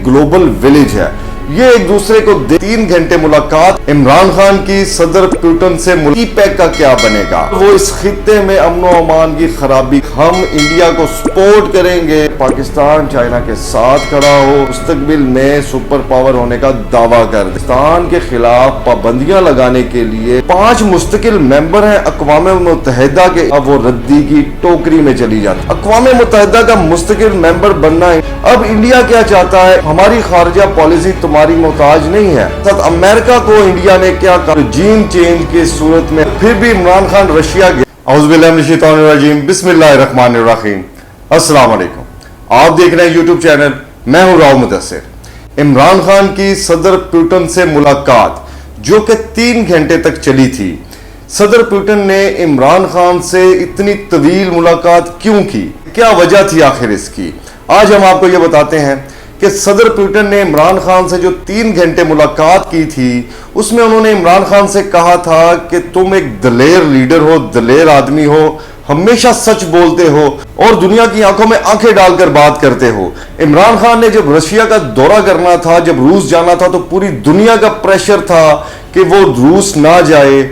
Global village है। ये एक दूसरे को 3 घंटे मुलाकात। इमरान खान की सदर पुतिन से पैक का क्या बनेगा? वो इस खित्ते में अमन व अमान की खराबी। हम इंडिया को सपोर्ट करेंगे, पाकिस्तान चाइना के साथ खड़ा हो, मुस्तकबिल में सुपर पावर होने का दावा कर दे। पाकिस्तान के खिलाफ पाबंदियां लगाने के लिए 5 मुस्तकिल मेंबर हैं अक़वाम मुत्तहिदा के, अब वो रद्दी की टोकरी में चली जाती। अक़वाम मुत्तहिदा का मुस्तकिल मेंबर बनना है। अब इंडिया क्या चाहता है? हमारी खारजा पॉलिसी तुम्हारी मोहताज नहीं है। साथ अमेरिका को इंडिया ने क्या कहा? जीन चेंज की सूरत में फिर भी इमरान खान रशिया गया। औज़ुबिल्लाहि मिनश्शैतानिर्रजीम, बिस्मिल्लाहिर्रहमानिर्रहीम। अस्सलाम वालेकुम। आप देख रहे हैं यूट्यूब चैनल, मैं हूं राव मुदस्सिर। इमरान खान की सदर पुतिन से मुलाकात जो कि 3 घंटे तक चली थी। सदर पुतिन ने इमरान खान से इतनी तवील मुलाकात क्यों की? क्या वजह थी आखिर इसकी? आज हम आपको ये बताते हैं कि सदर पुतिन ने इमरान खान से जो 3 घंटे मुलाकात की थी, उसमें उन्होंने इमरान खान से कहा था कि तुम एक दलेर लीडर हो, दलेर आदमी हो, हमेशा सच बोलते हो और दुनिया की आंखों में आंखें डालकर बात करते हो। इमरान खान ने जब रशिया का दौरा करना था, जब रूस जाना था, तो पूरी दुनिया का प्रेशर था कि वो रूस ना जाए,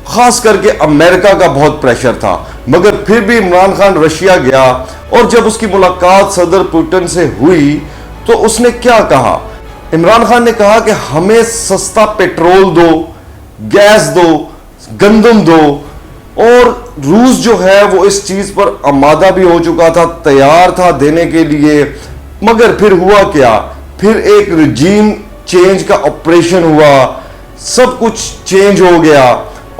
खास करके अमेरिका का बहुत प्रेशर था। मगर फिर भी इमरान खान रशिया गया और जब उसकी मुलाकात सदर पुतिन से हुई तो उसने क्या कहा? इमरान खान ने कहा कि हमें सस्ता पेट्रोल दो, गैस दो, गंदम दो। और रूस जो है वो इस चीज पर आमादा भी हो चुका था, तैयार था देने के लिए। मगर फिर हुआ क्या? फिर एक रिजीम चेंज का ऑपरेशन हुआ, सब कुछ चेंज हो गया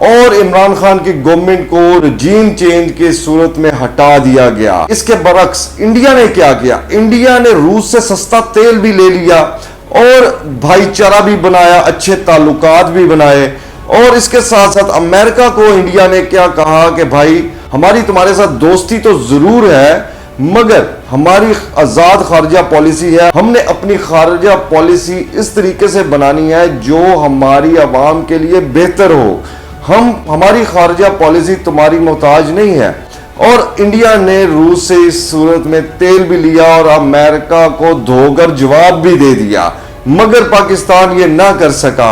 और इमरान खान की गवर्नमेंट को रिजीम चेंज की सूरत में हटा दिया गया। इसके बरक्स इंडिया ने क्या किया? इंडिया ने रूस से सस्ता तेल भी ले लिया और भाईचारा भी बनाया, अच्छे ताल्लुकात भी बनाए। और इसके साथ साथ अमेरिका को इंडिया ने क्या कहा कि भाई हमारी तुम्हारे साथ दोस्ती तो जरूर है, मगर हमारी आजाद खारजा पॉलिसी है। हमने अपनी खारजा पॉलिसी इस तरीके से बनानी है जो हमारी आवाम के लिए बेहतर हो। हमारी खारजा पॉलिसी तुम्हारी मोहताज नहीं है। और इंडिया ने रूस से इस सूरत में तेल भी लिया और अमेरिका को धोकर जवाब भी दे दिया, मगर पाकिस्तान ये ना कर सका।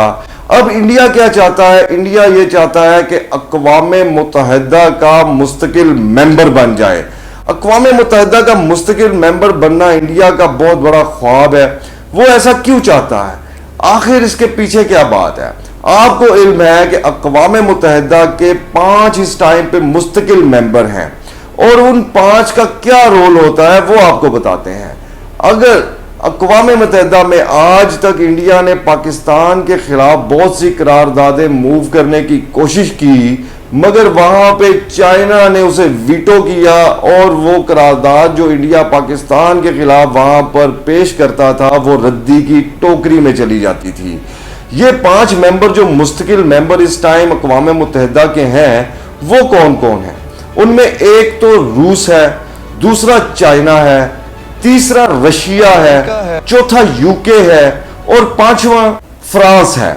अब इंडिया क्या चाहता है? इंडिया ये चाहता है कि अक़वाम मुत्तहिदा का मुस्तकिल मेंबर बन जाए। अक़वाम मुत्तहिदा का मुस्तकिल मेंबर बनना इंडिया का बहुत बड़ा ख्वाब है। वो ऐसा क्यों चाहता है? आखिर इसके पीछे क्या बात है? आपको इल्म है कि अक़वाम मुत्तहिदा के 5 इस टाइम पे मुस्तकिल मेंबर हैं और उन 5 का क्या रोल होता है वो आपको बताते हैं। अगर अक़वाम मुत्तहिदा में आज तक इंडिया ने पाकिस्तान के खिलाफ बहुत सी करारदादें मूव करने की कोशिश की, मगर वहां पे चाइना ने उसे वीटो किया और वो करारदाद जो इंडिया पाकिस्तान के खिलाफ वहां पर पेश करता था वो रद्दी की टोकरी में चली जाती थी। ये 5 मेंबर जो मुस्तकिल मेंबर इस टाइम अक़वाम मुत्तहिदा के हैं वो कौन कौन है? उनमें एक तो रूस है, दूसरा चाइना है, तीसरा रशिया है, चौथा यूके है और 5वां फ्रांस है।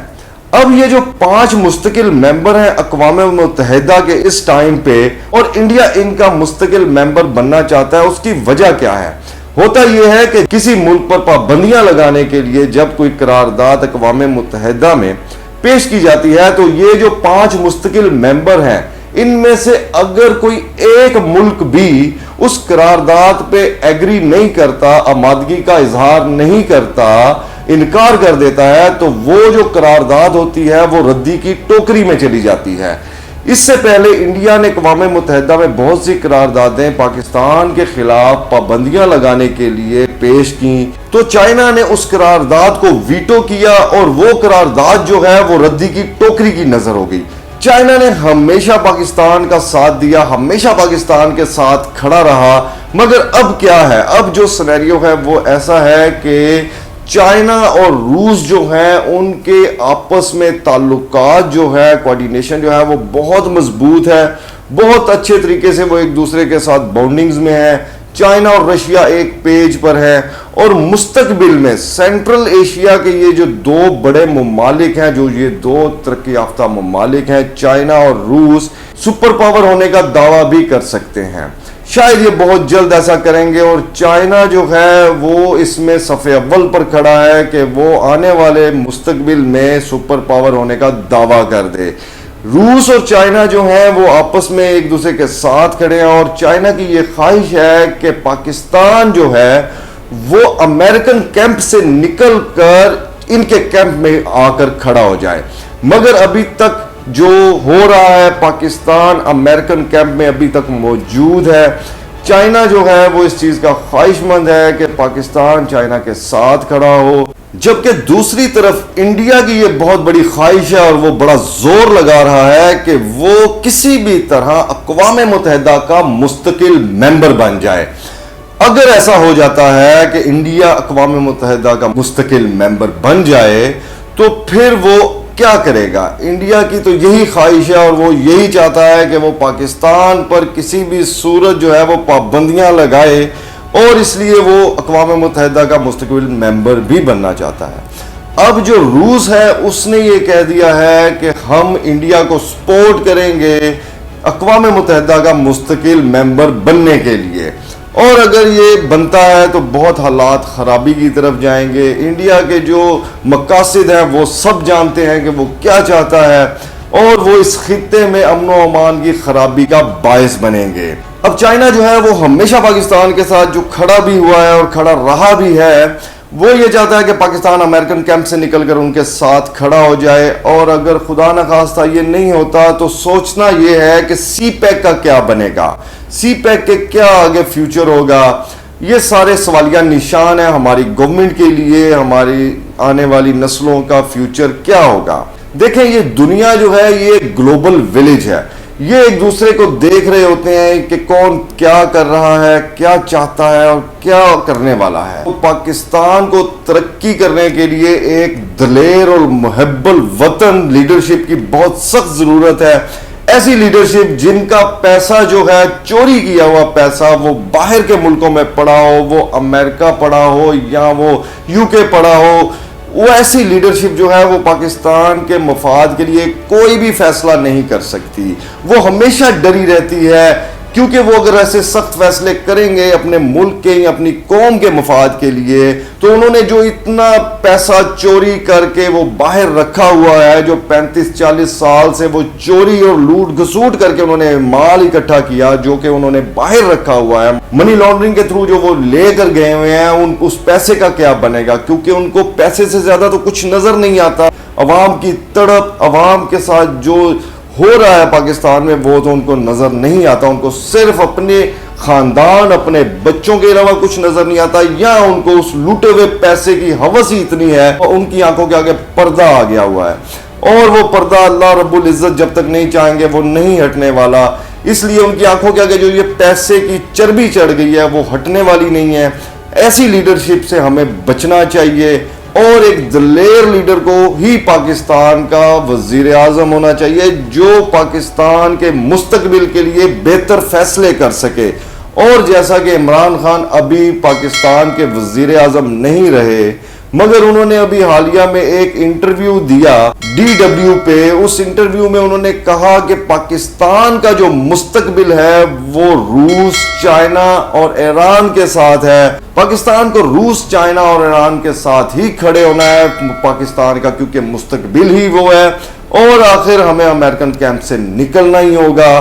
अब ये जो 5 मुस्तकिल मेंबर हैं अक़वाम मुत्तहिदा के इस टाइम पे और इंडिया इनका मुस्तकिल मेंबर बनना चाहता है, उसकी वजह क्या है? होता यह है कि किसी मुल्क पर पाबंदियां लगाने के लिए जब कोई करारदाद अक़वाम मुत्तहिदा में पेश की जाती है तो ये जो 5 मुस्तकिल मेंबर हैं इनमें से अगर कोई एक मुल्क भी उस करारदाद पे एग्री नहीं करता, आमादगी का इजहार नहीं करता, इनकार कर देता है, तो वो जो करारदाद होती है वो रद्दी की टोकरी में चली जाती है। इससे पहले इंडिया ने अक़वाम मुत्तहिदा में बहुत सी करारदादें पाकिस्तान के खिलाफ पाबंदियां लगाने के लिए पेश की, तो चाइना ने उस करारदाद को वीटो किया और वो करारदाद जो है वो रद्दी की टोकरी की नजर हो गई। चाइना ने हमेशा पाकिस्तान का साथ दिया, हमेशा पाकिस्तान के साथ खड़ा रहा, मगर अब क्या है? अब जो सिनेरियो है वो ऐसा है कि चाइना और रूस जो है उनके आपस में ताल्लुकात जो है, कोऑर्डिनेशन जो है वो बहुत मजबूत है, बहुत अच्छे तरीके से वो एक दूसरे के साथ बॉन्डिंग्स में है। चाइना और रशिया एक पेज पर है और मुस्तकबिल में सेंट्रल एशिया के ये जो 2 बड़े ममालिक हैं, जो ये 2 तरक्की याफ्ता ममालिक हैं, चाइना और रूस, सुपर पावर होने का दावा भी कर सकते हैं। شاید یہ بہت جلد ایسا کریں گے، اور چائنا جو ہے وہ اس میں صف اول پر کھڑا ہے کہ وہ آنے والے مستقبل میں سپر پاور ہونے کا دعویٰ کر دے۔ روس اور چائنا جو ہیں وہ آپس میں ایک دوسرے کے ساتھ کھڑے ہیں، اور چائنا کی یہ خواہش ہے کہ پاکستان جو ہے وہ امریکن کیمپ سے نکل کر ان کے کیمپ میں آ کر کھڑا ہو جائے، مگر ابھی تک جو ہو رہا ہے پاکستان امریکن کیمپ میں ابھی تک موجود ہے۔ چائنا جو ہے وہ اس چیز کا خواہش مند ہے کہ پاکستان چائنا کے ساتھ کھڑا ہو، جبکہ دوسری طرف انڈیا کی یہ بہت بڑی خواہش ہے اور وہ بڑا زور لگا رہا ہے کہ وہ کسی بھی طرح اقوام متحدہ کا مستقل ممبر بن جائے۔ اگر ایسا ہو جاتا ہے کہ انڈیا اقوام متحدہ کا مستقل ممبر بن جائے تو پھر وہ کیا کرے گا؟ انڈیا کی تو یہی خواہش ہے اور وہ یہی چاہتا ہے کہ وہ پاکستان پر کسی بھی صورت جو ہے وہ پابندیاں لگائے، اور اس لیے وہ اقوام متحدہ کا مستقل ممبر بھی بننا چاہتا ہے۔ اب جو روس ہے اس نے یہ کہہ دیا ہے کہ ہم انڈیا کو سپورٹ کریں گے اقوام متحدہ کا مستقل ممبر بننے کے لیے، اور اگر یہ بنتا ہے تو بہت حالات خرابی کی طرف جائیں گے۔ انڈیا کے جو مقاصد ہیں وہ سب جانتے ہیں کہ وہ کیا چاہتا ہے، اور وہ اس خطے میں امن و امان کی خرابی کا باعث بنیں گے۔ اب چائنا جو ہے وہ ہمیشہ پاکستان کے ساتھ جو کھڑا بھی ہوا ہے اور کھڑا رہا بھی ہے، وہ یہ چاہتا ہے کہ پاکستان امریکن کیمپ سے نکل کر ان کے ساتھ کھڑا ہو جائے، اور اگر خدا نخواستہ یہ نہیں ہوتا تو سوچنا یہ ہے کہ سی پیک کا کیا بنے گا، سی پیک کے کیا آگے فیوچر ہوگا۔ یہ سارے سوالیہ نشان ہیں ہماری گورنمنٹ کے لیے، ہماری آنے والی نسلوں کا فیوچر کیا ہوگا۔ دیکھیں یہ دنیا جو ہے یہ گلوبل ولیج ہے، یہ ایک دوسرے کو دیکھ رہے ہوتے ہیں کہ کون کیا کر رہا ہے، کیا چاہتا ہے اور کیا کرنے والا ہے۔ پاکستان کو ترقی کرنے کے لیے ایک دلیر اور محب الوطن لیڈرشپ کی بہت سخت ضرورت ہے، ایسی لیڈرشپ جن کا پیسہ جو ہے چوری کیا ہوا پیسہ وہ باہر کے ملکوں میں پڑا ہو، وہ امریکہ پڑا ہو یا وہ یو کے پڑا ہو، وہ ایسی لیڈرشپ جو ہے وہ پاکستان کے مفاد کے لیے کوئی بھی فیصلہ نہیں کر سکتی، وہ ہمیشہ ڈری رہتی ہے، کیونکہ وہ اگر ایسے سخت فیصلے کریں گے اپنے ملک کے یا اپنی قوم کے مفاد کے لیے، تو انہوں نے جو اتنا پیسہ چوری کر کے وہ باہر رکھا ہوا ہے، جو 35-40 سال سے وہ چوری اور لوٹ گھسوٹ کر کے انہوں نے مال اکٹھا کیا، جو کہ انہوں نے باہر رکھا ہوا ہے، منی لانڈرنگ کے تھرو جو وہ لے کر گئے ہوئے ہیں، اس پیسے کا کیا بنے گا؟ کیونکہ ان کو پیسے سے زیادہ تو کچھ نظر نہیں آتا۔ عوام کی تڑپ، عوام کے ساتھ جو ہو رہا ہے پاکستان میں وہ تو ان کو نظر نہیں آتا، ان کو صرف اپنے خاندان، اپنے بچوں کے علاوہ کچھ نظر نہیں آتا، یا ان کو اس لوٹے ہوئے پیسے کی ہوس ہی اتنی ہے اور ان کی آنکھوں کے آگے پردہ آ گیا ہوا ہے، اور وہ پردہ اللہ رب العزت جب تک نہیں چاہیں گے وہ نہیں ہٹنے والا۔ اس لیے ان کی آنکھوں کے آگے جو یہ پیسے کی چربی چڑھ گئی ہے وہ ہٹنے والی نہیں ہے۔ ایسی لیڈرشپ سے ہمیں بچنا چاہیے، اور ایک دلیر لیڈر کو ہی پاکستان کا وزیر اعظم ہونا چاہیے جو پاکستان کے مستقبل کے لیے بہتر فیصلے کر سکے۔ اور جیسا کہ عمران خان ابھی پاکستان کے وزیر اعظم نہیں رہے، مگر انہوں نے ابھی حالیہ میں ایک انٹرویو دیا DW پہ، اس انٹرویو میں انہوں نے کہا کہ پاکستان کا جو مستقبل ہے وہ روس، چائنا اور ایران کے ساتھ ہے۔ پاکستان کو روس، چائنا اور ایران کے ساتھ ہی کھڑے ہونا ہے پاکستان کا، کیونکہ مستقبل ہی وہ ہے، اور آخر ہمیں امریکن کیمپ سے نکلنا ہی ہوگا۔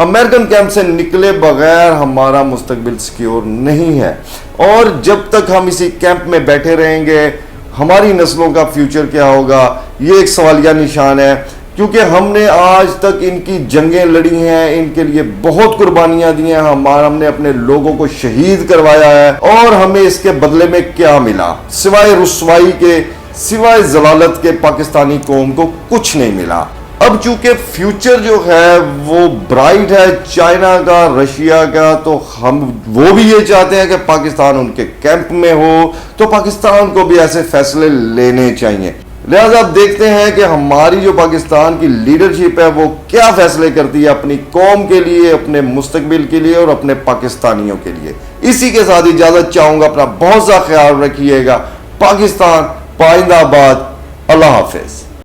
امریکن کیمپ سے نکلے بغیر ہمارا مستقبل سیکیور نہیں ہے، اور جب تک ہم اسی کیمپ میں بیٹھے رہیں گے ہماری نسلوں کا فیوچر کیا ہوگا یہ ایک سوالیہ نشان ہے، کیونکہ ہم نے آج تک ان کی جنگیں لڑی ہیں، ان کے لیے بہت قربانیاں دی ہیں، ہم نے اپنے لوگوں کو شہید کروایا ہے، اور ہمیں اس کے بدلے میں کیا ملا؟ سوائے رسوائی کے، سوائے ضلالت کے پاکستانی قوم کو کچھ نہیں ملا۔ اب چونکہ فیوچر جو ہے وہ برائٹ ہے چائنا کا، رشیا کا، تو ہم وہ بھی یہ چاہتے ہیں کہ پاکستان ان کے کیمپ میں ہو، تو پاکستان کو بھی ایسے فیصلے لینے چاہیے۔ لہذا اب دیکھتے ہیں کہ ہماری جو پاکستان کی لیڈرشپ ہے وہ کیا فیصلے کرتی ہے اپنی قوم کے لیے، اپنے مستقبل کے لیے اور اپنے پاکستانیوں کے لیے۔ اسی کے ساتھ اجازت چاہوں گا، اپنا بہت سا خیال رکھیے گا۔ پاکستان پائندہ باد، اللہ حافظ۔